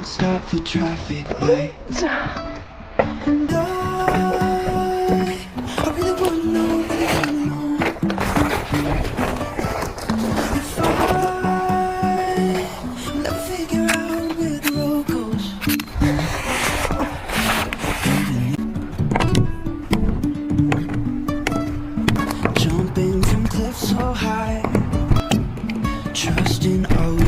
don't stop for traffic lights. And I really wanna know, if I'll never figure out where the road goes. Jumping from cliffs so high, trusting all